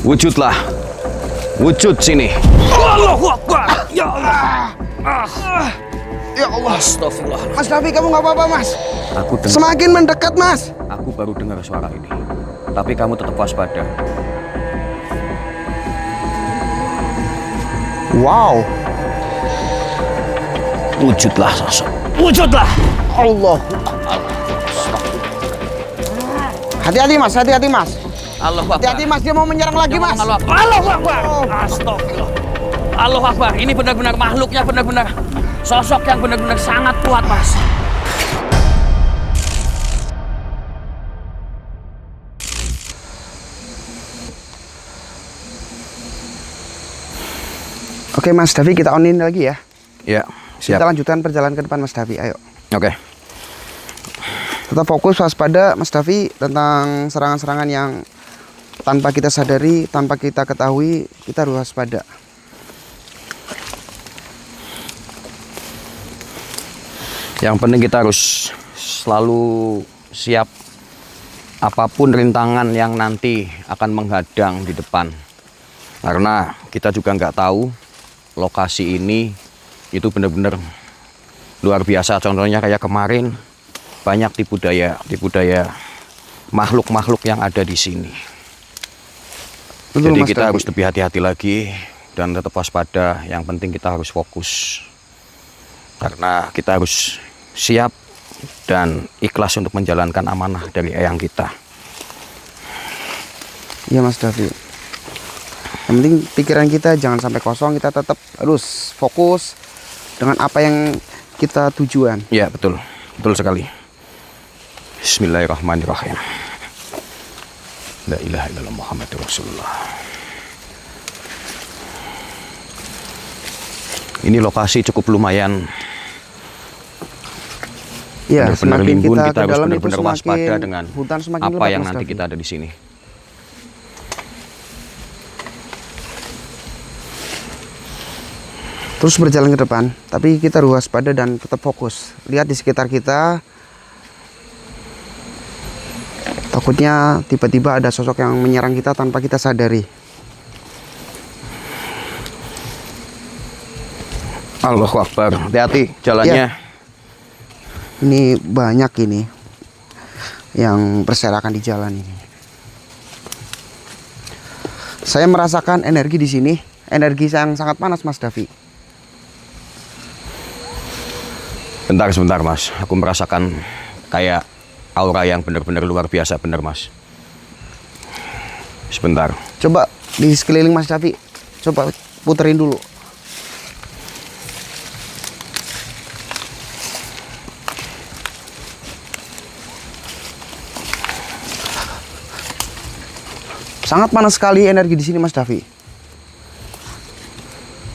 Wujudlah. Wujud sini. Allahu Akbar. Ya Allah. Ya Allah. Astagfirullah. Mas Davi, kamu nggak apa-apa, Mas? Aku dengar. Semakin mendekat, Mas. Aku baru dengar suara ini. Tapi kamu tetap waspada. Wow. Wujudlah sosok. Wujudlah. Allah. Hati-hati, Mas. Hati-hati, Mas. Allahu Akbar. Hati-hati, Mas. Dia mau menyerang lagi, Mas. Allahu Akbar. Astagfirullah. Allahu Akbar. Ini benar-benar makhluknya benar-benar sosok yang benar-benar sangat kuat, Mas. Oke, Mas Davi, kita onin lagi ya. Ya, Kita siap. lanjutkan perjalanan ke depan, Mas Davi. Ayo. Oke. Tetap fokus, waspada, Mas Davi, tentang serangan-serangan yang tanpa kita sadari, tanpa kita ketahui, kita harus waspada. Yang penting kita harus selalu siap apapun rintangan yang nanti akan menghadang di depan. Karena kita juga nggak tahu lokasi ini itu benar-benar luar biasa. Contohnya kayak kemarin banyak tipu daya makhluk-makhluk yang ada di sini. Betul, Jadi Mas kita Davi. harus lebih hati-hati lagi dan tetap waspada. Yang penting kita harus fokus. Karena kita harus siap dan ikhlas untuk menjalankan amanah dari eyang kita. Iya, Mas Davi. Yang penting pikiran kita jangan sampai kosong, kita tetap harus fokus dengan apa yang kita tujuan. Ya, betul. Betul sekali. Bismillahirrahmanirrahim. La ilaha illallah Muhammadur Rasulullah. Ini lokasi cukup lumayan. Iya, Benar-benar semakin limbun, kita kita ke harus dalam itu benar-benar waspada semakin dengan hutan semakin apa lebat, yang Mas nanti Davi. kita ada di sini. Terus berjalan ke depan, tapi kita harus waspada dan tetap fokus. Lihat di sekitar kita. Takutnya tiba-tiba ada sosok yang menyerang kita tanpa kita sadari. Allahu Akbar. Hati-hati jalannya. Ini banyak ini yang berserakan di jalan ini. Saya merasakan energi di sini, energi yang sangat panas, Mas Davi. Sebentar Mas, aku merasakan kayak aura yang benar-benar luar biasa, benar Mas. Sebentar. Coba di sekeliling Mas Davi, coba puterin dulu. Sangat panas sekali energi di sini, Mas Davi.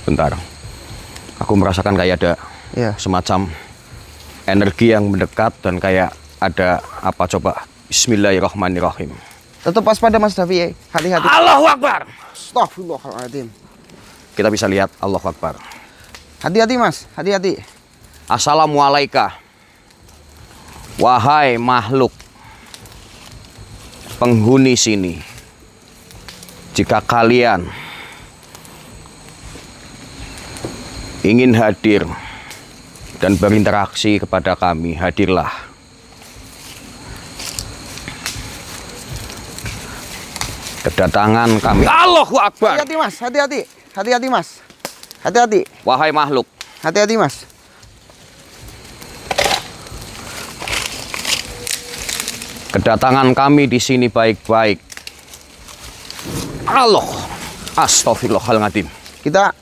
Bentar. Aku merasakan kayak ada Ya. semacam energi yang mendekat dan kayak ada apa coba. Bismillahirrahmanirrahim. Tetap waspada, Mas Davi. Hati-hati. Allahu Akbar. Astagfirullahaladzim. Kita bisa lihat Allahu Akbar. Hati-hati, Mas. Hati-hati. Assalamualaikum. Wahai makhluk penghuni sini. Jika kalian ingin hadir dan berinteraksi kepada kami, hadirlah. Kedatangan kami. Allahu Akbar. Hati-hati, Mas. Hati-hati. Hati-hati, Mas. Hati-hati. Wahai makhluk, Hati-hati, Mas. kedatangan kami di sini baik-baik. Allah, astagfirullahaladzim. Kita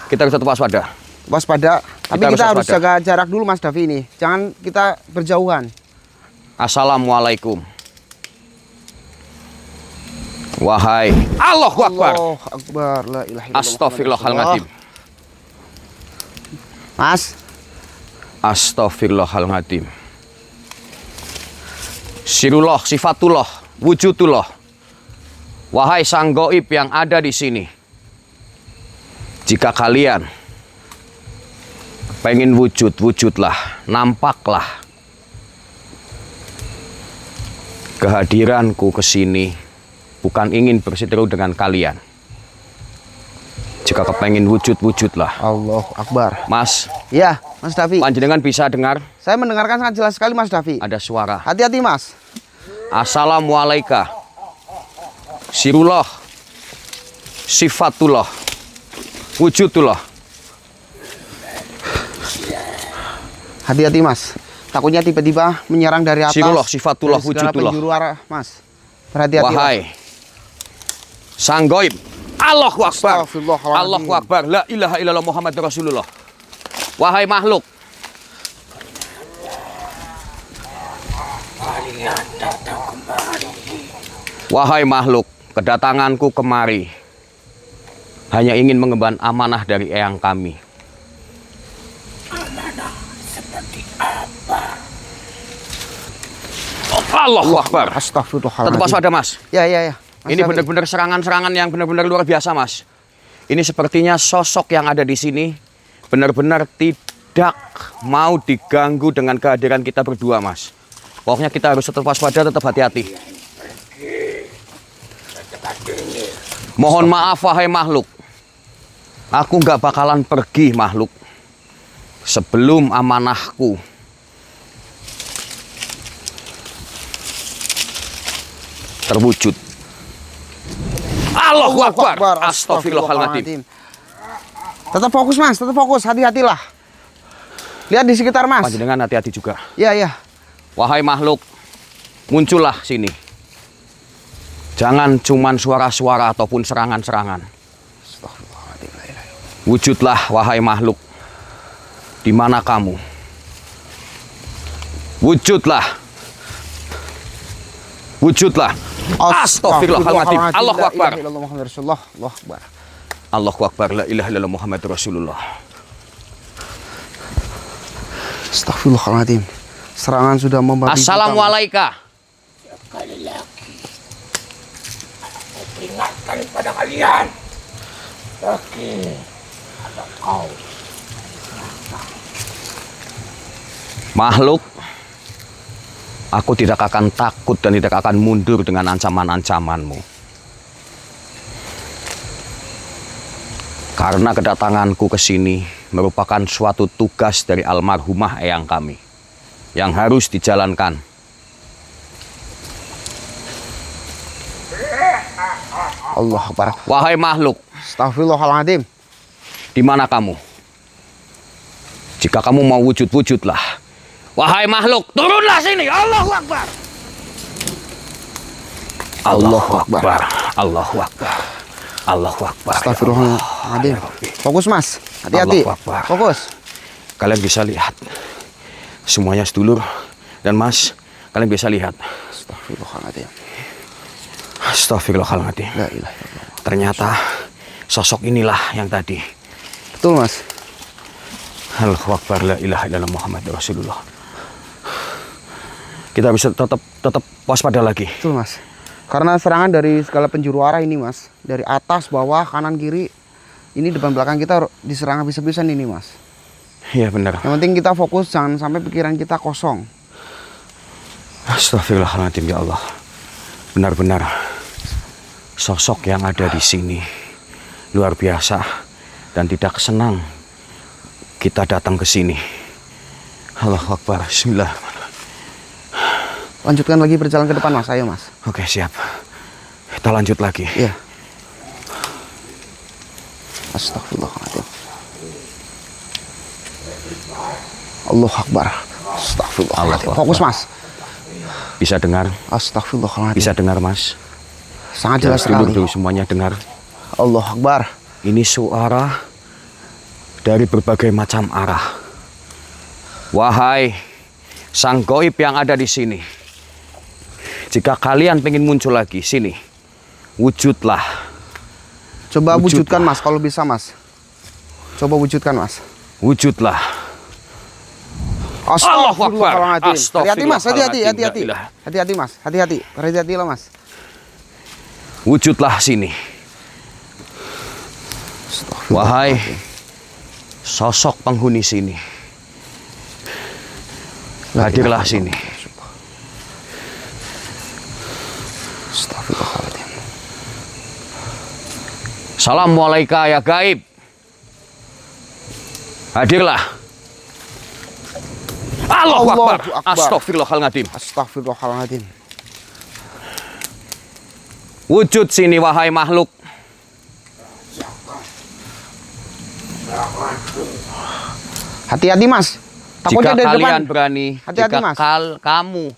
Kita harus tetap waspada. waspada, tapi Kita kita harus harus jaga jarak dulu, Mas Davi ini. Jangan kita berjauhan. Assalamualaikum. Wahai Allahu Akbar. Allahu Akbar. La ilaha illallah. Astagfirullahaladzim. Mas, Astagfirullahaladzim. Sirullah, sifatullah, wujudullah. Wahai sang goib yang ada di sini. Jika kalian pengen wujud, wujudlah, nampaklah. Kehadiranku ke sini bukan ingin berseteru dengan kalian. Jika kepengen wujud-wujudlah. Allahu Akbar. Mas, Ya, Mas Davi. panjenengan bisa dengar Saya mendengarkan sangat jelas sekali, Mas Davi. ada suara. Hati-hati, Mas. Assalamualaikum. Sirullah. Sifatullah. Wujudullah. Hati-hati, Mas. Takutnya tiba-tiba menyerang dari atas. Sirullah, sifatullah, dari segala wujudullah. penjuru arah, Mas. Berhati-hati. Wahai sang goib, Allahu Akbar. Astagfirullahaladzim. Allahu Akbar. La ilaha illallah Muhammad Rasulullah. Wahai makhluk, wahai makhluk, kedatanganku kemari hanya ingin mengemban amanah dari eyang kami. Allahu Akbar. Astagfirullahaladzim. Tetap waspada, Mas. Ya, ya, ya. Mas Ini Davi. benar-benar serangan-serangan yang benar-benar luar biasa, Mas. Ini sepertinya sosok yang ada di sini benar-benar tidak mau diganggu dengan kehadiran kita berdua, Mas. Pokoknya kita harus tetap waspada, tetap hati-hati. Mohon maaf, wahai makhluk. Aku nggak bakalan pergi, makhluk, sebelum amanahku terwujud. Allahu Akbar. Astagfirullahaladzim. Tetap fokus, Mas. Tetap fokus. Hati-hatilah. Lihat di sekitar, Mas. Panjenengan hati-hati juga. Ya, ya. Wahai makhluk, muncullah sini. Jangan cuman suara-suara ataupun serangan-serangan. Wujudlah, wahai makhluk. Di mana kamu? Wujudlah. Wujudlah. Astagfirullahaladzim. Allahu Akbar. Allahu Akbar. Allahu Akbar. La ilaha illallah Muhammad Rasulullah. Astagfirullahaladzim. Serangan sudah membabi. Assalamualaikum. Sekali lagi aku peringatkan pada kalian. Oke, ada kau. Makhluk, aku tidak akan takut dan tidak akan mundur dengan ancaman-ancamanmu. Karena kedatanganku ke sini merupakan suatu tugas dari almarhumah eyang kami yang harus dijalankan. Allah Akbar. Wahai makhluk, Astagfirullahaladzim. di mana kamu? Jika kamu mau wujud-wujudlah. Wahai makhluk, turunlah sini. Allahu Akbar. Allahu Akbar. Allahu Akbar. Allahu Akbar. Astagfirullahaladzim. Fokus, Mas. Hati-hati. Allahu Akbar. Fokus. Kalian bisa lihat semuanya sedulur dan Mas, kalian bisa lihat. Astagfirullahaladzim. Astagfirullahaladzim. La ilaha illallah. Ternyata sosok inilah yang tadi. Betul, Mas. Allahu Akbar. La ilaha illallah Muhammad Rasulullah. Kita bisa tetap waspada lagi. Betul, Mas. Karena serangan dari segala penjuru arah ini, Mas. Dari atas, bawah, kanan, kiri. Ini depan belakang kita diserang habis-habisan ini, Mas. Iya benar. Yang penting kita fokus, jangan sampai pikiran kita kosong. Astagfirullahaladzim, ya Allah. Benar-benar sosok yang ada di sini luar biasa dan tidak senang kita datang ke sini. Allahu Akbar. Bismillah. Lanjutkan lagi berjalan ke depan, Mas. Ayo, Mas. Oke, siap. Kita lanjut lagi. Iya. Astagfirullahaladzim. Allahu Akbar. Astagfirullahaladzim. Allahu Fokus, Akbar. Mas. Bisa dengar? Astagfirullahaladzim. Bisa dengar, Mas? Sangat jelas sekali. Dulu semuanya dengar. Allahu Akbar. Ini suara dari berbagai macam arah. Wahai sang goib yang ada di sini, jika kalian pengen muncul lagi sini, wujudlah. Coba wujudkan, Wujudlah. Mas, kalau bisa, Mas. Coba wujudkan, Mas. Wujudlah. Astagfirullahaladzim. Hati-hati, Mas. Hati-hati, Astagfirullahaladzim. hati-hati. La ilaha. Hati-hati, Mas. Hati-hati. Hati-hatilah, Mas. Wujudlah sini. Wahai Astagfirullahaladzim. sosok penghuni sini, hadirlah sini. Astagfirullahaladzim. Assalamualaikum ya gaib. Hadirlah. Allahu Akbar. Astagfirullahaladzim. Astagfirullahaladzim. Wujud sini wahai makhluk. Hati-hati Mas. Takutnya Jika dari kalian depan. berani, Hati-hati, jika Mas. kamu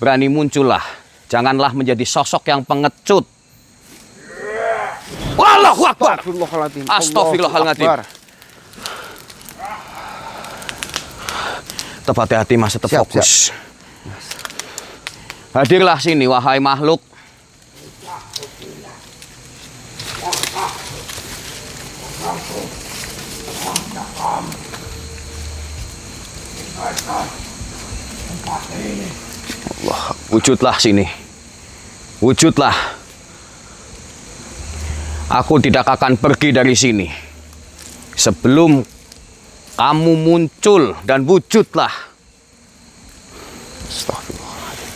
berani muncullah. Janganlah menjadi sosok yang pengecut. Allahu Akbar. Astagfirullahaladzim. Astagfirullahaladzim. Allahu Akbar. Tetap hati-hati Mas, tetap Siap, fokus. Hadirlah sini wahai makhluk. Allah, wujudlah sini. Wujudlah. Aku tidak akan pergi dari sini sebelum kamu muncul dan wujudlah. Astagfirullahaladzim.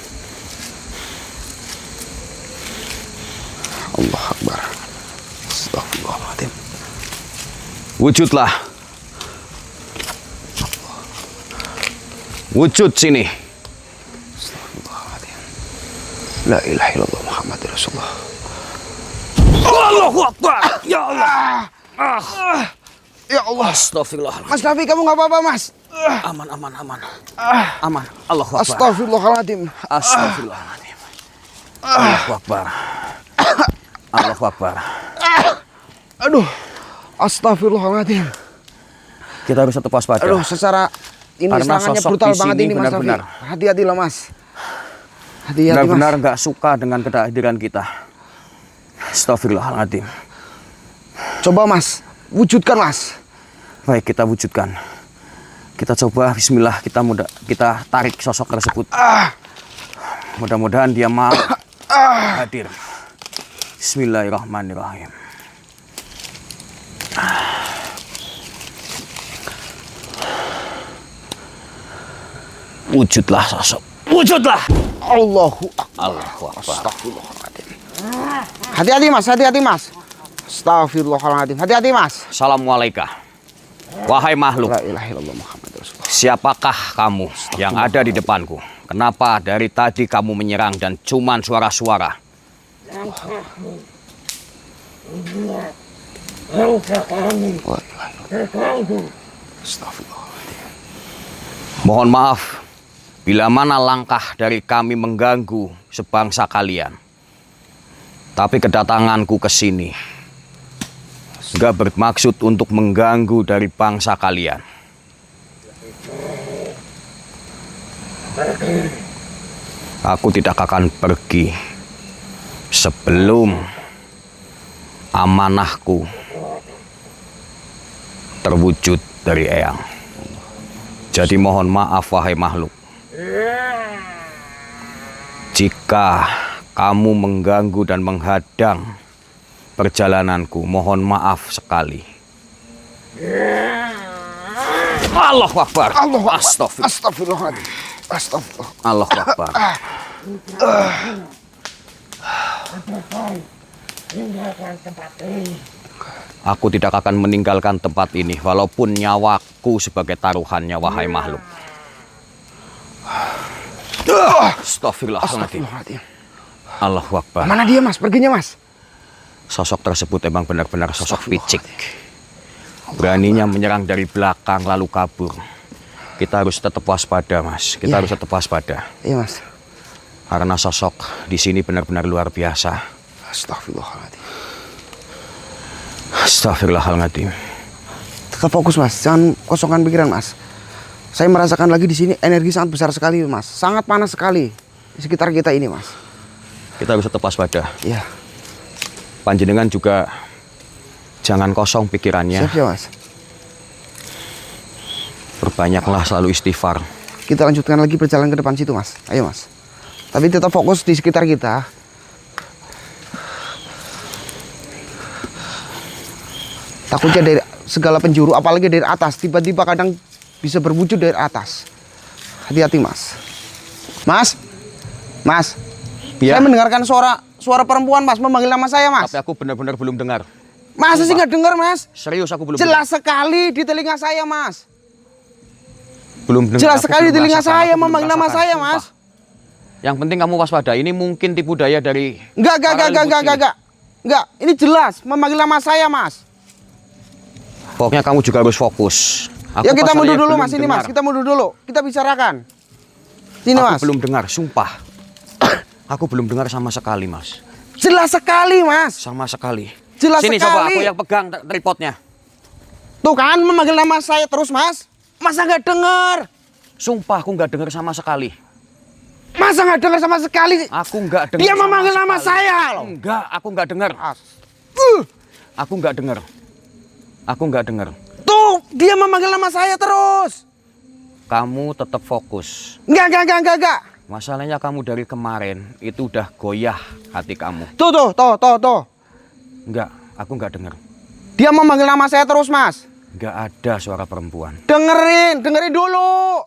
Allah Akbar. Astagfirullahaladzim. Wujudlah. Wujud sini. Astagfirullahaladzim. La ilaha illallah Muhammad Rasulullah. Allahu Akbar. Ya Allah. Ya Allah. Astagfirullah. Mas Davi, kamu nggak apa-apa Mas? Aman. Aman. Allahu Akbar. Astagfirullahaladzim. Astagfirullahaladzim. Allahu Akbar. Allahu Akbar. Aduh. Astagfirullahaladzim. Kita harus tetap waspada. Aduh, secara ini Karena serangannya sosok brutal di banget sini ini Mas Davi. benar-benar. Hati-hatilah Mas. Hati-hati Mas. Benar-benar nggak suka dengan kehadiran kita. Astagfirullahaladzim. Coba Mas, wujudkan Mas. Baik, kita wujudkan. Kita coba bismillah, kita tarik sosok tersebut. Mudah-mudahan dia mau hadir. Bismillahirrahmanirrahim. Wujudlah sosok. Wujudlah. Allahu Akbar. Allahu Akbar. Astagfirullahaladzim. Hati-hati Mas, hati-hati Mas. Astagfirullahaladzim. Hati-hati Mas. Assalamualaikum. Wahai makhluk, La ilaha illallah Muhammad Rasulullah. siapakah kamu yang ada di depanku? Kenapa dari tadi kamu menyerang dan cuman suara-suara? Astagfirullahaladzim. Mohon maaf bila mana langkah dari kami mengganggu sebangsa kalian. Tapi kedatanganku ke sini nggak bermaksud untuk mengganggu dari bangsa kalian. Aku tidak akan pergi sebelum amanahku terwujud dari Eyang. Jadi mohon maaf wahai makhluk. Jika kamu mengganggu dan menghadang perjalananku, mohon maaf sekali. Allahu Akbar. Allahu Akbar. Astagfirullah. Astagfirullahaladzim. Astagfirullah. Allahu Akbar. Aku tidak akan meninggalkan tempat ini walaupun nyawaku sebagai taruhannya wahai makhluk. Astagfirullahaladzim. Astagfirullahaladzim. Allahu Akbar. Mana dia Mas? Perginya Mas? Sosok tersebut emang benar-benar sosok picik. Beraninya menyerang dari belakang lalu kabur. Kita harus tetap waspada Mas. Kita harus tetap waspada. Iya Mas. Karena sosok di sini benar-benar luar biasa. Astagfirullahaladzim. Astagfirullahaladzim. Tetap fokus Mas. Jangan kosongkan pikiran Mas. Saya merasakan lagi di sini energi sangat besar sekali Mas. Sangat panas sekali di sekitar kita ini Mas. Kita harus tetap waspada. Iya. Panjenengan juga jangan kosong pikirannya. Siap ya Mas. Berbanyaklah selalu istighfar. Kita lanjutkan lagi perjalanan ke depan situ Mas. Ayo Mas. Tapi tetap fokus di sekitar kita. Takutnya dari segala penjuru, apalagi dari atas. Tiba-tiba kadang bisa berwujud dari atas. Hati-hati Mas. Mas. Mas. Ya. Saya mendengarkan suara perempuan Mas memanggil nama saya Mas. Tapi aku benar-benar belum dengar. Masa sih nggak dengar, Mas? Serius aku belum Jelas sekali di telinga saya, Mas. belum dengar. Jelas Aku sekali belum di telinga merasakan, saya aku belum memanggil nama merasakan, saya, sumpah. Mas. Yang penting kamu waspada. Ini mungkin tipu daya dari Enggak. Enggak, ini jelas memanggil nama saya, Mas. Pokoknya kamu juga harus fokus. Aku Ya kita pasalnya mundur dulu, belum Mas. Ini, Mas. dengar. Kita mundur dulu. Kita bicarakan. Sini, Aku Mas. belum dengar, sumpah. Aku belum dengar sama sekali, Mas. Jelas sekali, Mas. Sama sekali. Jelas Sini coba sekali. aku yang pegang tripodnya. Tuh kan memanggil nama saya terus, Mas. Masa nggak dengar? Sumpah aku nggak dengar sama sekali. Masa nggak dengar sama sekali? Aku nggak dengar. Dia sama memanggil nama sekali. saya loh. Enggak, aku nggak dengar. Aku nggak dengar. Aku nggak dengar. Tuh, dia memanggil nama saya terus. Kamu tetap fokus. Enggak. Masalahnya kamu dari kemarin itu udah goyah hati kamu. Tuh. Enggak, aku nggak dengar. Dia memanggil nama saya terus, Mas. Nggak ada suara perempuan. Dengerin dulu.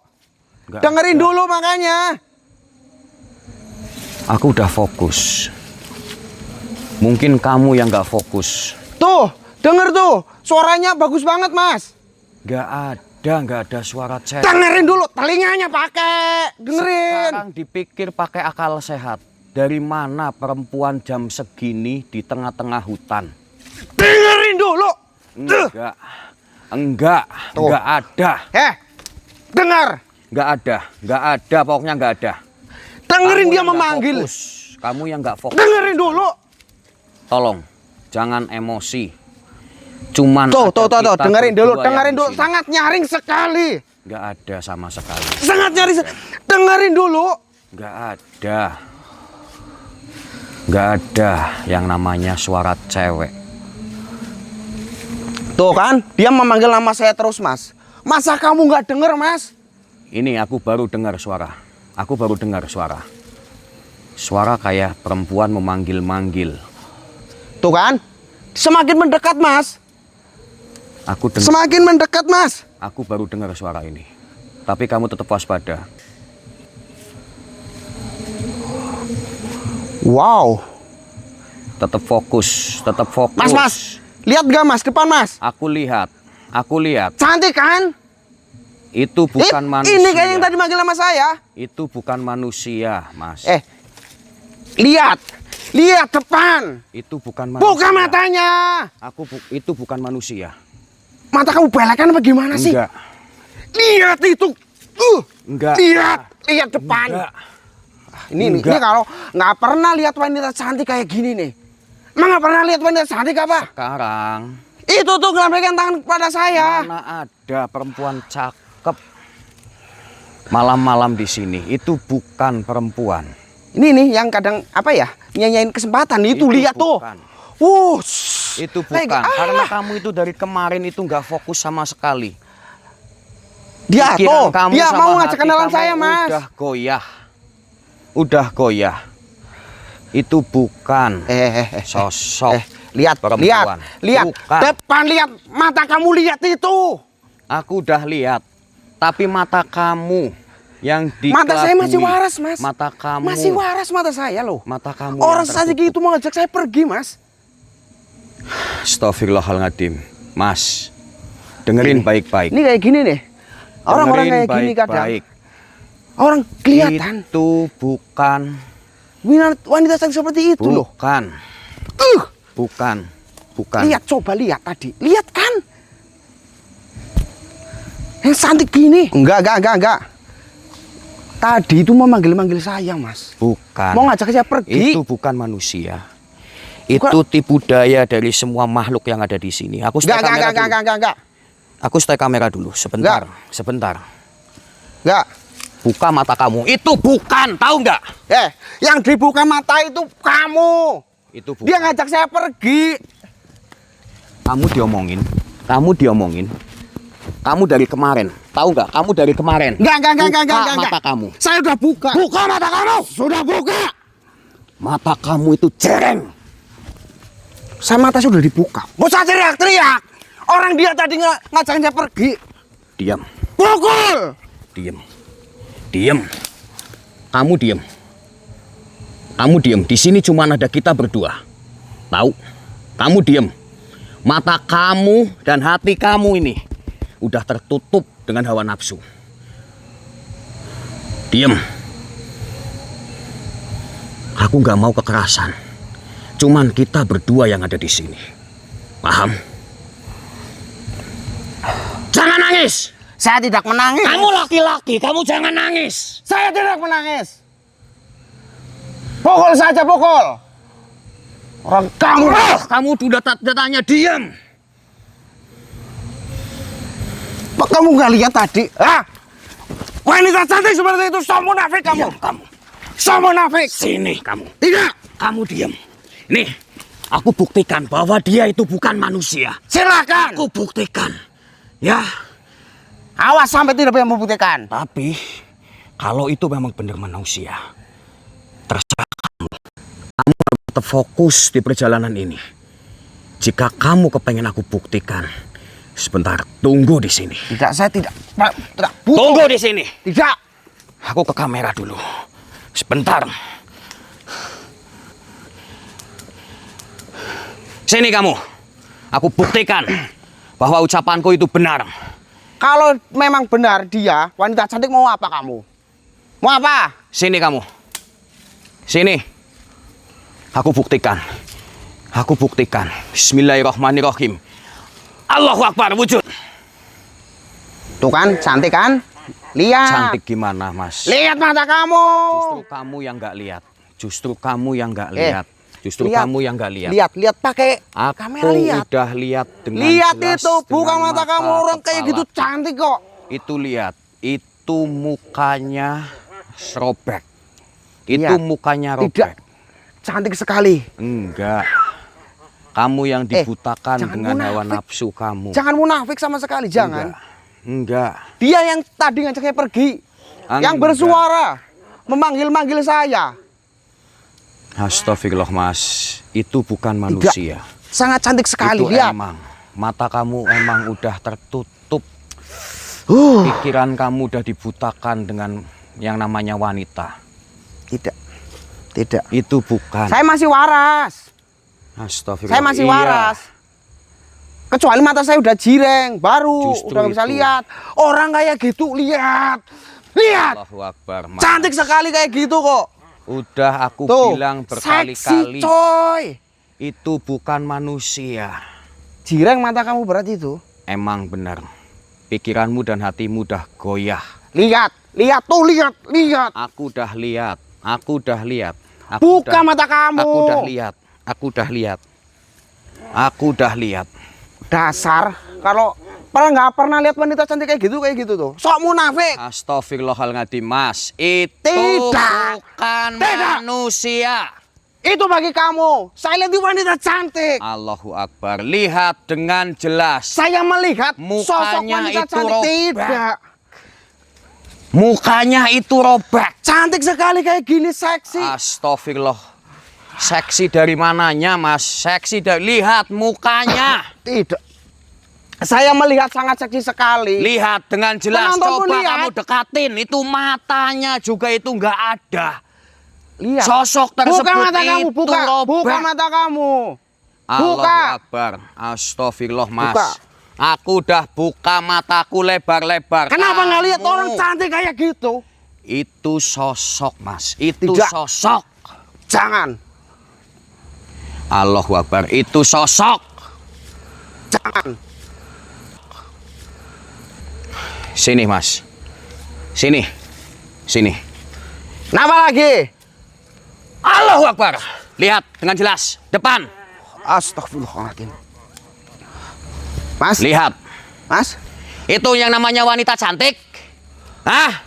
Nggak Dengerin ada. dulu makanya. Aku udah fokus. Mungkin kamu yang nggak fokus. Tuh, denger tuh. Suaranya bagus banget, Mas. Nggak ada suara cewek. Dengerin dulu, telinganya pakai. Dengerin. Sekarang dipikir pakai akal sehat. Dari mana perempuan jam segini di tengah-tengah hutan? Dengerin dulu. Enggak Tuh. ada. Dengar. Nggak ada, pokoknya nggak ada. Dengerin Kamu dia yang nggak memanggil. fokus. Kamu yang nggak fokus. Dengerin dulu. Tolong, jangan emosi. Cuman Tuh, ada kita dengerin dulu, berdua yang di sini. Sangat nyaring sekali. Nggak ada sama sekali. Sangat nyaring. Dengerin dulu. Nggak ada. Nggak ada yang namanya suara cewek. Tuh kan, dia memanggil nama saya terus, Mas. Masa kamu nggak denger, Mas? Ini aku baru dengar suara. Aku baru dengar suara. Suara kayak perempuan memanggil-manggil. Tuh kan, semakin mendekat, Mas. Aku dengar. Semakin mendekat, Mas. Aku baru dengar suara ini. Tapi kamu tetap waspada. Wow. Tetap fokus, tetap fokus. Mas. Lihat gak, Mas? Depan, Mas. Aku lihat. Cantik kan? Itu bukan manusia. Ini kayak yang tadi manggil nama saya. Itu bukan manusia, Mas. Lihat. Lihat depan. Itu bukan manusia. Buka matanya. Itu bukan manusia. Mata kamu belekan apa gimana sih? Enggak. Lihat itu. Enggak. Lihat depan. Enggak. Ini kalau nggak pernah lihat wanita cantik kayak gini nih. Emang nggak pernah lihat wanita cantik apa? Sekarang Itu tuh ngelambaikan tangan kepada saya. mana ada perempuan cakep malam-malam di sini? Itu bukan perempuan. Ini nih yang kadang apa ya, nyanyain kesempatan itu lihat bukan. tuh. Itu bukan. Karena kamu itu dari kemarin itu nggak fokus sama sekali. Dia Pikiran tuh, kamu dia sama mau ngajak hati kenalan kamu saya, Mas. Udah goyah. Itu bukan sosok lihat, perempuan. lihat, Bukan. depan lihat, mata kamu lihat itu. Aku udah lihat. Tapi mata kamu yang dikelabui. Mata saya masih waras, Mas. Mata kamu. Masih waras mata saya loh. Mata kamu. Orang yang saja tertutup. gitu mau ngajak saya pergi, Mas. Astagfirullahaladzim. Mas, dengerin baik-baik. Ini kayak gini nih. Orang-orang Dengerin kayak gini kadang. baik-baik. Orang kelihatan. Itu bukan. Wanita cantik seperti itu loh. Bukan. Bukan. Lihat, coba lihat tadi. Lihat kan? Yang cantik gini. Enggak. Tadi itu mau manggil-manggil saya, Mas. Bukan. Mau ngajak saya pergi. Itu bukan manusia. Itu tipu daya dari semua makhluk yang ada di sini. Aku setel kamera dulu. Enggak. Aku setel kamera dulu. Sebentar. Enggak. Buka mata kamu. Itu bukan. Tahu nggak? Yang dibuka mata itu kamu. Itu bukan. Dia ngajak saya pergi. Kamu diomongin. Kamu dari kemarin. Tahu nggak? Kamu dari kemarin. Enggak. Buka mata kamu. Saya udah buka. Buka mata kamu. Sudah buka. Mata kamu itu jereng. Saya mata sudah dibuka. Gak usah teriak-teriak. Orang dia tadi ngajak saya pergi. Diam. Pukul. Diam. Kamu diam. Di sini cuma ada kita berdua. Tahu? Kamu diam. Mata kamu dan hati kamu ini udah tertutup dengan hawa nafsu. Diem. Aku nggak mau kekerasan. Cuman kita berdua yang ada di sini. Paham? Jangan nangis. Saya tidak menangis. Kamu laki-laki, kamu jangan nangis. Saya tidak menangis. Pukul saja pukul. Orang kamu. Kamu sudah tanya diam. Pak, kamu nggak lihat tadi? Hah? Wanita cantik seperti itu, so munafik kamu. Diam kamu. So munafik. Sini kamu. Tidak. Kamu diam. Nih, aku buktikan bahwa dia itu bukan manusia. Silakan. Aku buktikan. Ya. Awas sampai tidak bisa membuktikan. Tapi kalau itu memang benar manusia, terserah kamu. Kamu harus tetap fokus di perjalanan ini. Jika kamu kepengen aku buktikan, sebentar, tunggu di sini. Tidak, saya tidak. Pak, tidak. Butuh. Tunggu di sini. Tidak. Aku ke kamera dulu. Sebentar. Sini kamu. Aku buktikan bahwa ucapanku itu benar. Kalau memang benar dia wanita cantik, mau apa kamu? Mau apa? Sini kamu. Sini. Aku buktikan. Aku buktikan. Bismillahirrahmanirrahim. Allahu Akbar, wujud. Tuh kan, cantik kan? Lihat. Cantik gimana, Mas? Lihat mata kamu. Justru kamu yang nggak lihat. Justru kamu yang nggak lihat. Justru lihat. kamu yang nggak lihat. Lihat pakai Aku kamera, lihat. udah lihat dengan Lihat jelas itu, bukan dengan mata kamu, orang kayak kepala. gitu cantik kok. Itu lihat, itu mukanya robek. Itu Lihat. mukanya Tidak. robek. Cantik sekali. Enggak. Kamu yang dibutakan jangan dengan hawa munafik. nafsu kamu. Jangan munafik sama sekali, jangan. Enggak. Dia yang tadi ngajak saya pergi. Yang Enggak. bersuara. Memanggil-manggil saya. Astagfirullah, Mas. Itu bukan manusia. Sangat cantik sekali, Itu lihat. emang. Mata kamu emang udah tertutup. Pikiran kamu udah dibutakan dengan yang namanya wanita. Tidak. Tidak. Itu bukan. Saya masih waras. Astagfirullah. Saya masih Iya. waras. Kecuali mata saya udah jireng, baru Justru udah nggak bisa itu. lihat. Orang kayak gitu, lihat. Lihat. Allahu Akbar, Mas. Cantik sekali kayak gitu kok. Udah aku Tuh, bilang seksi berkali-kali. coy. Itu bukan manusia. Jireng mata kamu berarti itu. Emang benar. Pikiranmu dan hatimu udah goyah. Lihat, lihat tuh, lihat. Aku udah lihat. Aku udah lihat. Buka mata kamu. Aku udah lihat. Aku udah lihat. Aku udah lihat. Dasar kalau nggak pernah lihat wanita cantik kayak gitu tuh. Sok munafik. Astagfirullahaladzim, Mas. Itu Tidak. bukan Tidak. manusia. Itu bagi kamu. Saya lihat di wanita cantik. Allahu Akbar. Lihat dengan jelas. Saya melihat sosok Mukanya wanita itu cantik. robek. Tidak. Mukanya itu robek. Cantik sekali kayak gini, seksi. Astagfirullah. Seksi dari mananya, Mas? Seksi dari... Lihat mukanya. Tidak. Saya melihat sangat seksi sekali. Lihat dengan jelas. Penonton pun Coba lihat. kamu dekatin. Itu matanya juga itu nggak ada. Lihat. Sosok tersebut Buka mata kamu, itu buka. robek. Buka mata kamu. Allahu Buka. Akbar. Astagfirullah, Mas. Buka. Aku udah buka mataku lebar-lebar. Kenapa nggak lihat Kamu- orang cantik kayak gitu? Itu sosok, Mas. Itu Tidak. sosok. Jangan. Allahu Akbar. Itu sosok. Jangan. Sini, Mas. Sini. Sini. Kenapa lagi? Allahu Akbar. Lihat dengan jelas. Depan. Astagfirullahaladzim. Mas, Lihat. Mas, Itu yang namanya wanita cantik. Hah?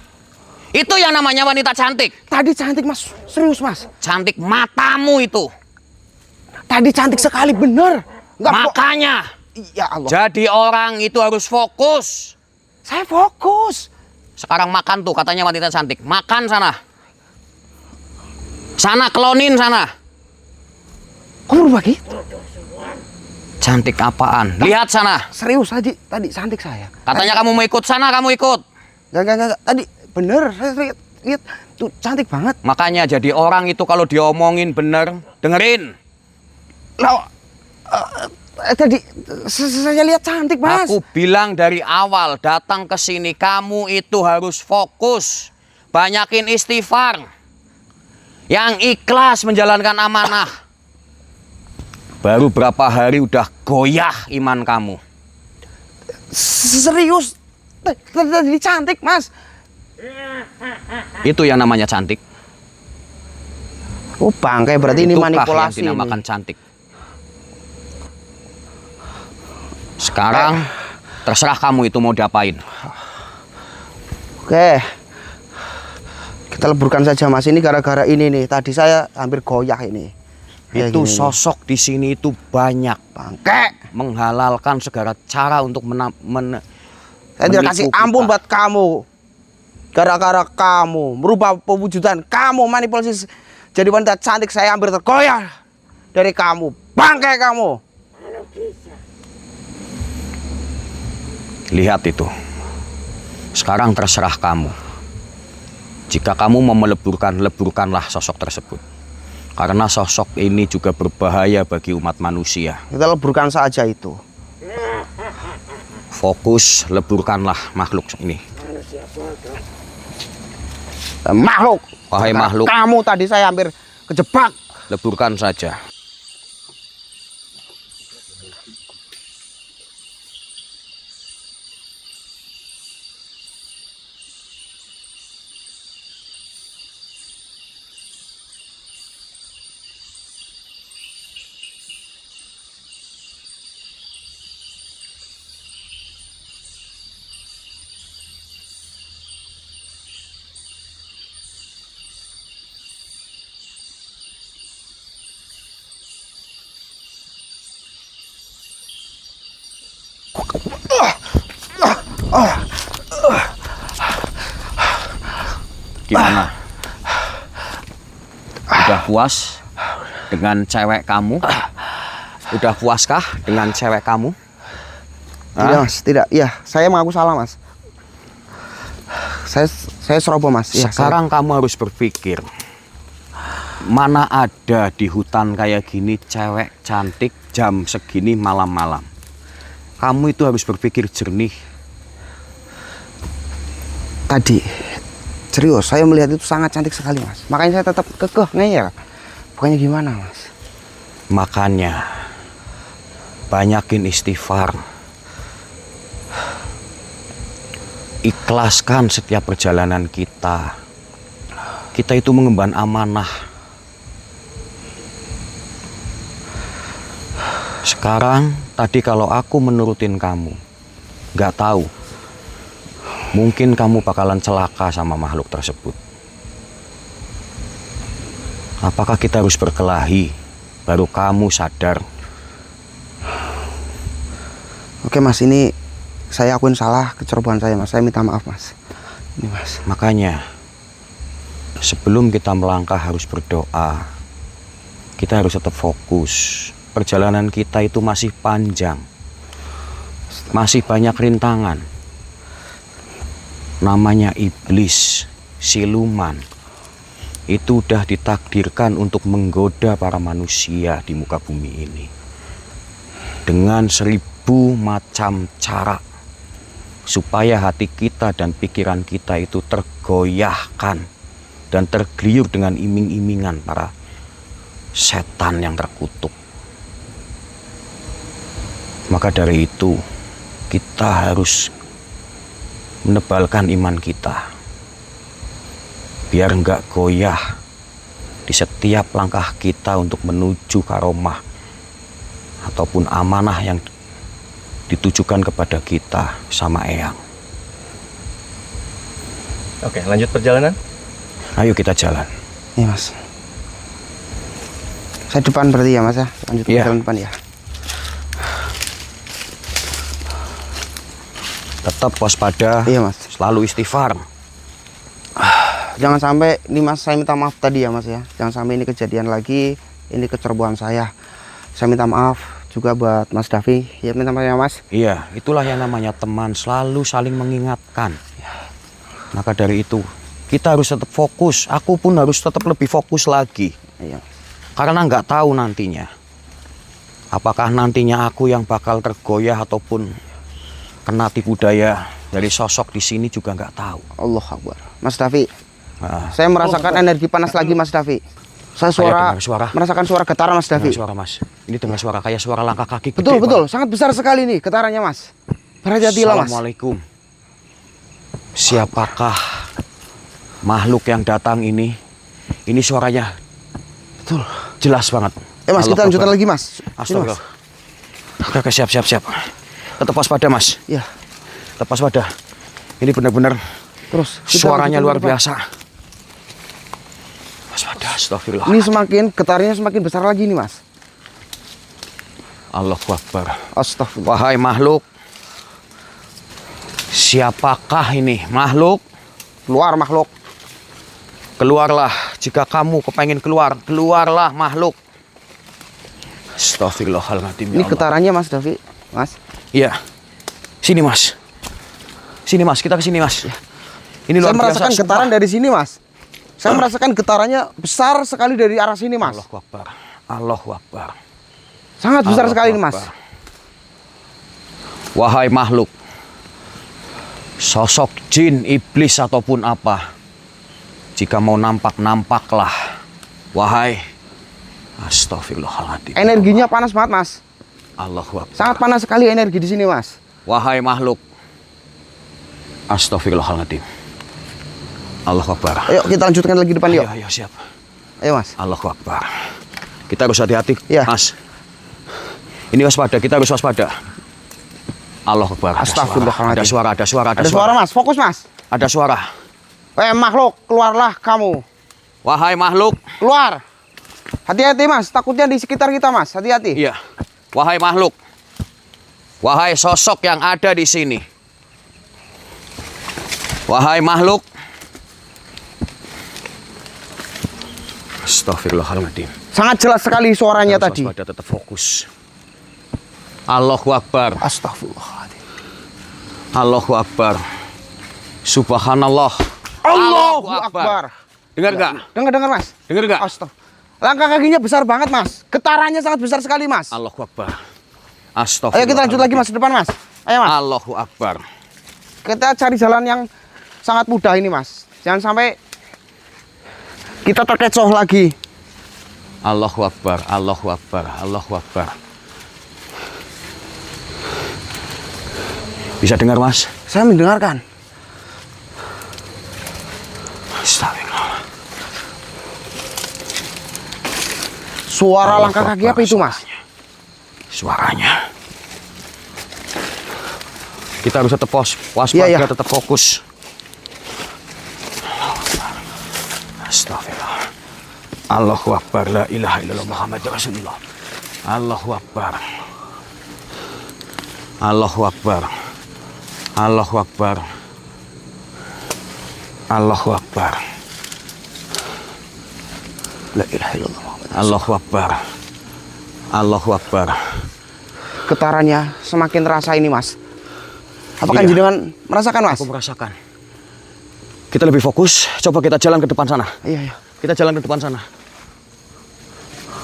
Itu yang namanya wanita cantik. tadi cantik Mas, serius Mas. Cantik matamu itu. Tadi cantik sekali, bener. Nggak Makanya. Ya Allah, Jadi orang itu harus fokus. saya fokus. Sekarang makan tuh katanya wanita cantik. Makan sana. Sana klonin sana. Kok berubah gitu? Cantik apaan? Lihat sana. Serius tadi cantik saya. Katanya kamu mau ikut sana, kamu ikut. Enggak. Tadi bener, saya lihat tuh cantik banget. Makanya jadi orang itu kalau diomongin bener, dengerin. Lah, Tadi saya lihat cantik, Mas. Aku bilang dari awal datang ke sini kamu itu harus fokus. Banyakin istighfar. Yang ikhlas menjalankan amanah. Baru berapa hari udah goyah iman kamu. Serius. Tadi cantik, Mas. Itu yang namanya cantik. Oh, bangkai berarti ini Itukah manipulasi. yang dinamakan cantik. Sekarang terserah kamu itu mau diapain. Oke. Kita leburkan saja, Mas. Ini gara-gara ini nih. Tadi saya hampir goyah ini. Kayak Itu gini. sosok di sini itu banyak. Bangke. Menghalalkan segala cara untuk Saya tidak kasih ampun buat kamu. Gara-gara kamu merubah pewujudan kamu, manipulasi jadi wanita cantik, saya hampir tergoyah dari kamu. Bangke kamu. Lihat itu. Sekarang terserah kamu. Jika kamu mau meleburkan, leburkanlah sosok tersebut. Karena sosok ini juga berbahaya bagi umat manusia. Kita leburkan saja itu. Fokus, leburkanlah makhluk ini. Makhluk. Wahai makhluk. Kamu tadi saya hampir kejebak. Leburkan saja. Gimana? Udah puas dengan cewek kamu? Udah puaskah dengan cewek kamu? Tidak, Mas, tidak. Iya, saya mengaku salah, Mas. Saya ceroboh, Mas. Ya, Sekarang kamu harus berpikir. Mana ada di hutan kayak gini cewek cantik jam segini malam-malam. Kamu itu harus berpikir jernih. tadi serius saya melihat itu sangat cantik sekali, Mas. Makanya saya tetap kekeh ngeyel. Bukannya gimana, Mas? Makanya banyakin istighfar. Ikhlaskan setiap perjalanan kita. Kita itu mengemban amanah. Sekarang tadi kalau aku menurutin kamu, nggak tahu, mungkin kamu bakalan celaka sama makhluk tersebut. Apakah kita harus berkelahi baru kamu sadar? Oke, Mas, ini saya akuin salah kecerobohan saya, Mas. Saya minta maaf, Mas. Ini, Mas. Makanya sebelum kita melangkah harus berdoa. Kita harus tetap fokus. Perjalanan kita itu masih panjang. Masih banyak rintangan. Namanya iblis, siluman. Itu udah ditakdirkan untuk menggoda para manusia di muka bumi ini. Dengan 1000 macam cara. Supaya hati kita dan pikiran kita itu tergoyahkan dan tergeliur dengan iming-imingan para setan yang terkutuk. Maka dari itu kita harus menebalkan iman kita biar enggak goyah di setiap langkah kita untuk menuju karomah ataupun amanah yang ditujukan kepada kita sama Eyang. Oke, lanjut perjalanan. Ayo kita jalan. Iya, Mas. Saya depan berarti ya, Mas ya. Lanjut ke Iya. jalan depan ya. Tetap waspada. Iya, Mas. Selalu istighfar. Jangan sampai ini, Mas, saya minta maaf tadi ya, Mas ya. Jangan sampai ini kejadian lagi. Ini kecerobohan saya. Saya minta maaf juga buat Mas Davi. Ya, minta maaf ya, Mas. Iya, itulah yang namanya teman, selalu saling mengingatkan. Maka dari itu, kita harus tetap fokus. Aku pun harus tetap lebih fokus lagi. Iya. Karena nggak tahu nantinya. Apakah nantinya aku yang bakal tergoyah ataupun kena tipu daya dari sosok di sini juga nggak tahu. Allah Akbar. Mas Davi, Nah, saya merasakan energi panas lagi Mas Davi. Saya dengar suara. merasakan suara getaran Mas Davi. dengar suara Mas. Ini dengar suara kayak suara langkah kaki. gede Betul, betul. banget. Sangat besar sekali nih getarannya Mas. Berhati-hatilah Mas. Assalamualaikum. Siapakah makhluk yang datang ini? Ini suaranya Betul. jelas banget. Mas, Allah kita lanjutkan Akbar. lagi Mas. Sini, Mas. Astagfirullah. Oke, siap. Tetap waspada Mas. Ya, Tetap waspada. Ini benar-benar terus. kita suaranya lanjutkan luar ke depan. biasa. Waspada, astagfirullah. Ini getarannya semakin besar lagi nih Mas. Allahu Akbar. Astagfirullah. Wahai makhluk, siapakah ini makhluk? Keluar makhluk. Keluarlah jika kamu kepengen keluar. Keluarlah makhluk. Astagfirullahaladzim. Ini getarannya Mas Davi. Mas. Iya. Sini Mas. Sini Mas, kita ke sini Mas. Ini Saya luar merasakan biasa. getaran dari sini Mas. Saya merasakan getarannya besar sekali dari arah sini Mas. Allahu Akbar. Allahu Akbar. Sangat besar Allahu sekali nih Mas. Akbar. Wahai makhluk, sosok jin, iblis ataupun apa, jika mau nampak, nampaklah. Wahai, astagfirullahaladzim. Energinya panas banget Mas. Allahu Akbar. Sangat panas sekali energi di sini Mas. Wahai makhluk, astagfirullahaladzim. Allahu Akbar. Ayo kita lanjutkan lagi depan yuk. Ayo, siap. Ayo Mas. Allahu Akbar. Kita harus hati-hati, Iya. Mas. Ini waspada, kita harus waspada. Allahu Akbar. Astagfirullahaladzim. Ada suara. Ada suara Mas. Fokus Mas. Ada suara. Makhluk, keluarlah kamu. Wahai makhluk. Keluar. Hati-hati Mas. Takutnya di sekitar kita Mas. Hati-hati. Iya. Wahai makhluk. Wahai sosok yang ada di sini. Wahai makhluk. Astagfirullahaladzim. Sangat jelas sekali suaranya Harus tadi. waspada, tetap fokus. Allahu Akbar. Astagfirullahaladzim. Allahu Akbar. Subhanallah. Allahu Akbar. Dengar gak? Dengar Mas. Dengar gak? Astagfirullah. Langkah kakinya besar banget Mas. Getarannya sangat besar sekali Mas. Allahu Akbar. Ayo Astagfirullah. kita lanjut lagi Mas depan Mas. Ayo Mas. Allahu Akbar. Kita cari jalan yang sangat mudah ini Mas. Jangan sampai kita terkecoh lagi. Allahu Akbar. Allahu Akbar. Allahu Akbar. Bisa dengar Mas? Saya mendengarkan. Astagfirullah. Suara Allahu langkah kaki Akbar, apa itu Mas? Suaranya. Kita harus tetap waspada, Iya, iya. tetap fokus. Astagfirullah. Allahu Akbar. La ilaha illallah Muhammad Rasulullah. Allahu Akbar. Allahu Akbar. Allahu Akbar. Allahu Akbar. La ilaha illallah Muhammad. Allahu Akbar. Allahu Akbar. Getarannya semakin terasa ini Mas. Apakah Iya. jenengan merasakan Mas? Aku merasakan. Kita lebih fokus. Coba kita jalan ke depan sana. Iya. Kita jalan ke depan sana.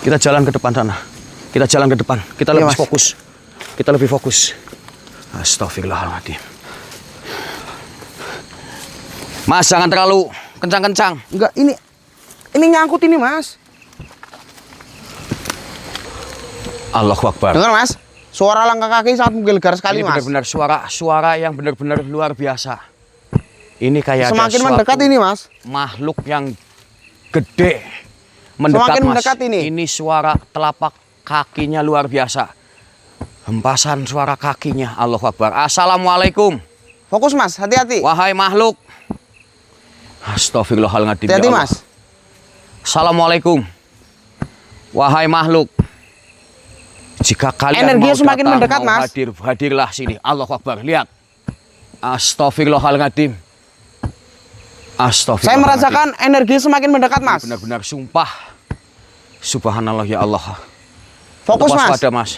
Kita jalan ke depan sana. Kita jalan ke depan. Kita Iya, lebih Mas. fokus. Kita lebih fokus. Astagfirullahaladzim. Mas, jangan terlalu kencang-kencang. Enggak, ini nyangkut ini Mas. Allahu Akbar. Dengar Mas, suara langkah kaki sangat menggelegar sekali Ini Mas. benar-benar suara yang benar-benar luar biasa. Ini kayak Semakin ada mendekat suatu ini Mas. makhluk yang gede mendekat, Semakin Mas. mendekat ini. Ini suara telapak kakinya luar biasa. Hempasan suara kakinya. Allahu Akbar. Assalamualaikum. Fokus Mas, hati-hati. Wahai makhluk. Astagfirullahaladzim. Hati-hati ya Allah. Mas. Assalamualaikum. Wahai makhluk. Jika kalian Energinya mau semakin datang, mendekat, mau Mas. hadirlah sini. Allahu Akbar. Lihat. Astagfirullahaladzim. Astagfirullahaladzim. Saya merasakan energi semakin mendekat Mas. Benar-benar sumpah. Subhanallah ya Allah. Fokus Tetap Mas. waspada Mas.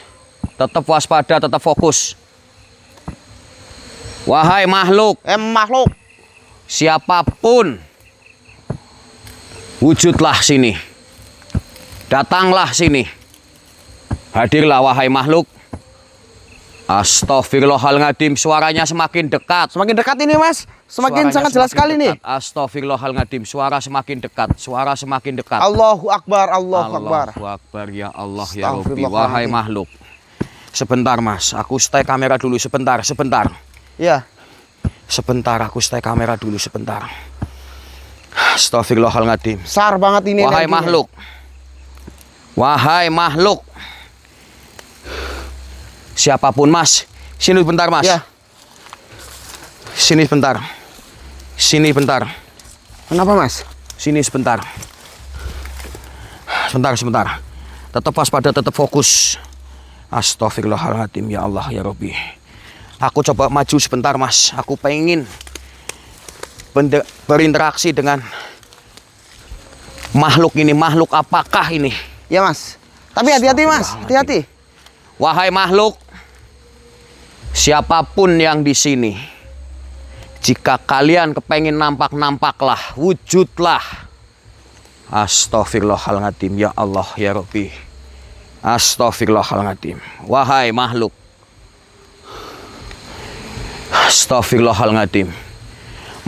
Tetap waspada, tetap fokus. Wahai makhluk, Makhluk. siapapun, wujudlah sini. Datanglah sini. Hadirlah wahai makhluk. Astaghfirullahaladzim, suaranya semakin dekat. Semakin dekat ini Mas. Semakin Suaranya sangat jelas semakin sekali nih. dekat. Astaghfirullahaladzim, suara semakin dekat. Suara semakin dekat. Allahu Akbar, Allahu Akbar. Allahu Akbar, ya Allah, ya Rabbi. Astagfirullahaladzim. Wahai makhluk. Sebentar Mas, aku stay kamera dulu sebentar. Ya. Sebentar, aku stay kamera dulu sebentar. Astaghfirullahaladzim. Besar banget ini. Wahai energinya. makhluk. Wahai makhluk. Siapapun Mas, sini bentar Mas. Ya. Sini bentar. Sini bentar. Kenapa Mas? Sini sebentar. Sebentar. Tetap waspada, tetap fokus. Astaghfirullahaladzim, ya Allah, ya Rabbi. Aku coba maju sebentar Mas. Aku pengen berinteraksi dengan makhluk ini. Makhluk apakah ini? Ya Mas. Tapi hati-hati Mas, hati-hati. Wahai makhluk, siapapun yang di sini, jika kalian kepengen nampaklah, wujudlah. Astaghfirullahaladzim, ya Allah, ya Rabbi. Astaghfirullahaladzim. Wahai makhluk. Astaghfirullahaladzim.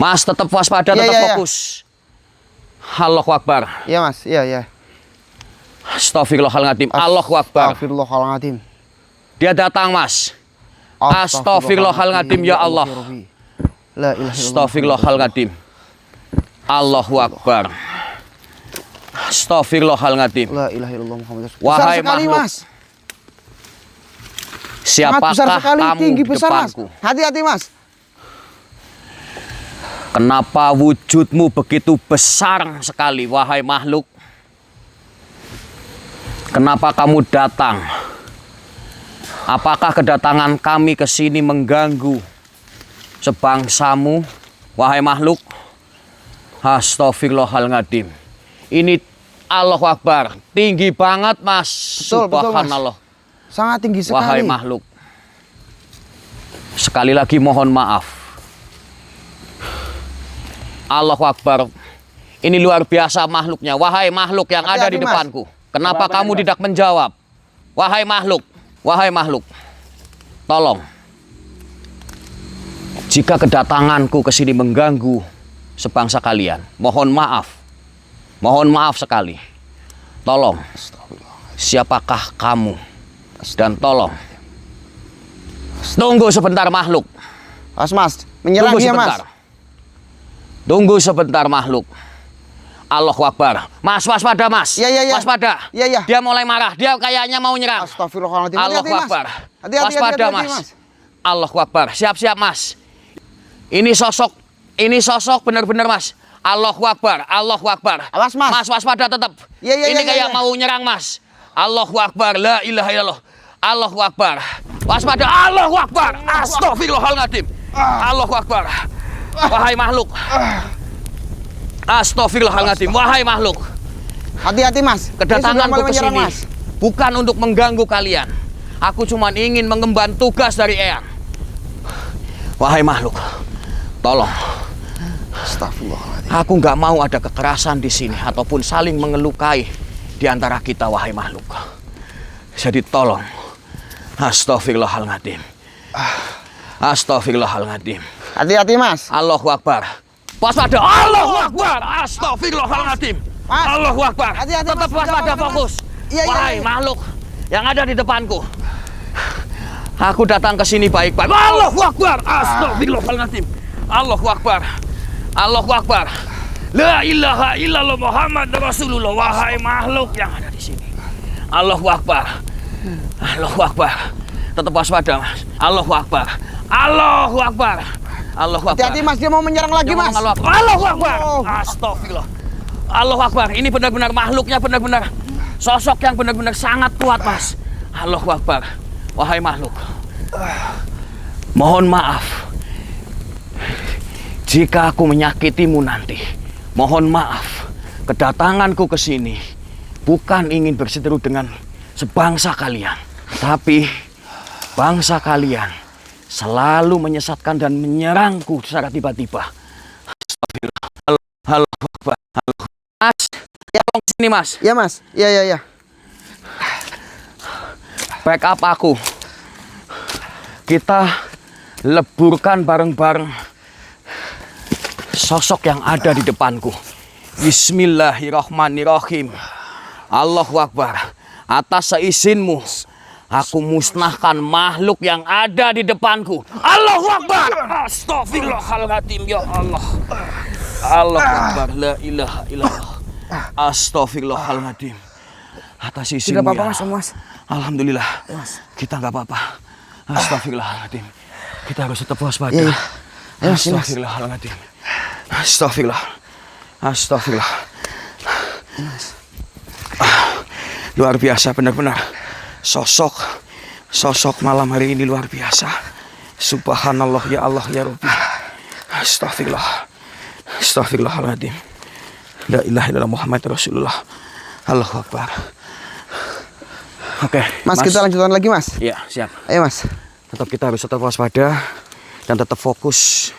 Mas, tetap waspada, tetap fokus. Allahu Akbar. Iya Mas, iya. Astaghfirullahaladzim. Allahu Akbar. Astagfirullahaladzim. Dia datang Mas. Astaghfirullahaladzim, ya Allah. La ilaha illallah. Astaghfirullahaladzim. Allahu Akbar. Astaghfirullahaladzim. La ilaha illallah Muhammad Rasulullah. Wahai Besar sekali makhluk. Mas. Sangat Siapakah besar sekali, kamu tinggi di besar Mas. depanku? Hati-hati Mas. Kenapa wujudmu begitu besar sekali, wahai makhluk? Kenapa kamu datang? Apakah kedatangan kami ke sini mengganggu sebangsamu, wahai makhluk? Astaghfirullahaladzim. Ini Allahu Akbar. Tinggi banget Mas. Betul, Subhanallah. Mas. Sangat tinggi sekali. Wahai makhluk. Sekali lagi mohon maaf. Allahu Akbar. Ini luar biasa makhluknya. Wahai makhluk yang ada di Mas. depanku. Kenapa kamu tidak menjawab? Wahai makhluk. Wahai makhluk. Tolong. Jika kedatanganku ke sini mengganggu sebangsa kalian, mohon maaf. Mohon maaf sekali. Tolong. Siapakah kamu? Dan tolong. Tunggu sebentar makhluk. Mas, menyerang Tunggu dia sebentar. Mas. Tunggu sebentar makhluk. Allahu Akbar. Mas, waspada Mas. Iya. Waspada. Iya. Dia mulai marah. Dia kayaknya mau nyerang. Astagfirullahaladzim. Allahu Hati-hati, Mas. Akbar. Hati-hati, Waspada hati-hati, Mas. Mas. Allahu Akbar. Siap-siap Mas. Ini sosok benar-benar Mas. Allahu Akbar. Allahu Akbar. Awas, Mas. Mas, waspada tetap. Iya. Ini kayak mau nyerang Mas. Allahu Akbar. La ilaha illallah. Allahu Akbar. Waspada. Allahu Akbar. Astaghfirullahaladzim. Allahu Akbar. Wahai makhluk. Astaghfirullahaladzim. Wahai makhluk. Hati-hati Mas. Kedatanganku ke Menyerang, sini Mas. bukan untuk mengganggu kalian. Aku cuma ingin mengemban tugas dari Eyang. Wahai makhluk, tolong. Astagfirullahaladzim. Aku nggak mau ada kekerasan di sini ataupun saling mengelukai di antara kita, wahai makhluk. Jadi tolong. Astaghfirullahaladzim. Astaghfirullahaladzim. Hati-hati Mas. Allahu Akbar. Waspada. Allahu Akbar. Astaghfirullahaladzim. Mas. Allahu Akbar. Hati-hati, Tetap Mas. waspada, Mas. fokus. Iya. Wahai makhluk yang ada di depanku. Aku datang ke sini baik-baik. Allahu Akbar. Astaghfirullahaladzim. Allahu Akbar. Allahu Akbar. La ilaha illallah Muhammad Rasulullah. Wahai makhluk yang ada di sini. Allahu Akbar. Allahu Akbar. Tetap waspada, Mas. Allahu Akbar. Allahu Akbar. Allahu Akbar. Hati-hati Mas, dia mau menyerang lagi Jangan Mas. Allahu Akbar. Oh. Astagfirullah. Allahu Akbar. Ini benar-benar makhluknya, benar-benar sosok yang benar-benar sangat kuat, Mas. Allahu Akbar. Wahai makhluk. Mohon maaf jika aku menyakitimu nanti. Mohon maaf. Kedatanganku ke sini bukan ingin berseteru dengan sebangsa kalian, tapi bangsa kalian selalu menyesatkan dan menyerangku secara tiba-tiba. Astagfirullah. Halo, Mas, ya tolong sini Mas. Iya Mas. Iya. backup aku. Kita leburkan bareng-bareng sosok yang ada di depanku. Bismillahirrahmanirrahim. Allahu Akbar. Atas seizinmu, aku musnahkan makhluk yang ada di depanku. Allahu Akbar. Astagfirullahaladzim, ya Allah. Allahu Akbar. La ilaha illallah. Astagfirullahaladzim. Atas izinmu, Tidak apa-apa ya. mas, mas. Alhamdulillah. Kita nggak apa-apa. Astagfirullahaladzim. Kita harus tetap waspada. Iya, iya. Ayo, mas, mas. Astagfirullahaladzim. Astagfirullah. Astagfirullah. Luar biasa benar-benar. Sosok malam hari ini luar biasa. Subhanallah, ya Allah, ya Rabbi. Astagfirullah. Astagfirullahaladzim. La ilaha illallah Muhammad Rasulullah. Allahu Akbar. Oke, Mas, kita lanjutkan lagi mas. Iya, siap. Ayo mas. Tetap kita harus tetap waspada dan tetap fokus.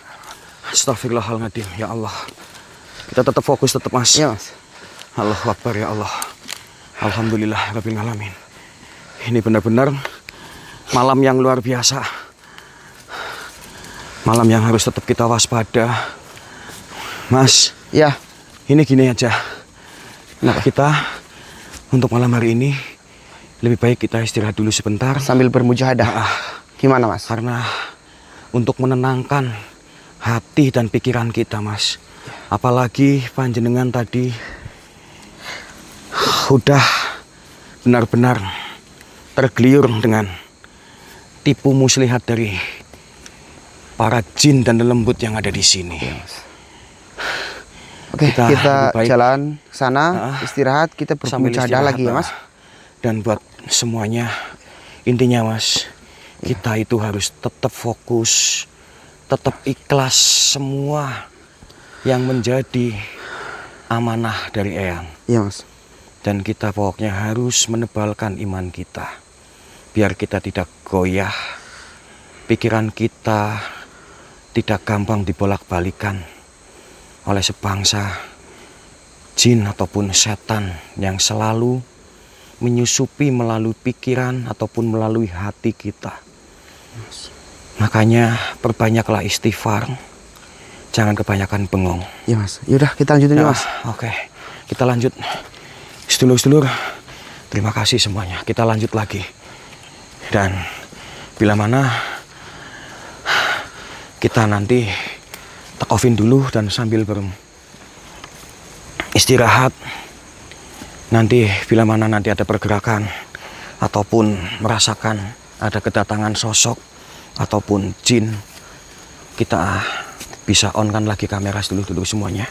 Astagfirullahaladzim, ya Allah. Kita tetap fokus, tetap mas. Iya mas. Allahu Akbar, ya Allah. Alhamdulillah Rabbil Alamin. Ini benar-benar malam yang luar biasa. Malam yang harus tetap kita waspada. Mas, Ya. ini gini aja. Nah, kita untuk malam hari ini lebih baik kita istirahat dulu sebentar. Sambil bermujahadah. Gimana mas? Karena untuk menenangkan hati dan pikiran kita, Mas. Apalagi panjenengan tadi udah benar-benar tergeliur dengan tipu muslihat dari para jin dan lembut yang ada di sini. Oke, kita lebih baik jalan ke sana, istirahat, kita sambil bermujahadah istirahat, lagi ya mas. Dan buat semuanya, intinya Mas, kita itu harus tetap fokus, tetap ikhlas semua yang menjadi amanah dari Eyang. Iya mas. Dan kita pokoknya harus menebalkan iman kita, biar kita tidak goyah, pikiran kita tidak gampang dibolak-balikan oleh sebangsa jin ataupun setan yang selalu menyusupi melalui pikiran ataupun melalui hati kita. Makanya perbanyaklah istighfar, jangan kebanyakan bengong. Iya mas. Yaudah kita lanjutin ya mas. Oke, kita lanjut. Sedulur-sedulur, terima kasih semuanya. Kita lanjut lagi. Dan bila mana kita nanti take off-in dulu dan sambil istirahat. Nanti bila mana nanti ada pergerakan ataupun merasakan ada kedatangan sosok ataupun jin, kita bisa on kan lagi kamera dulu semuanya.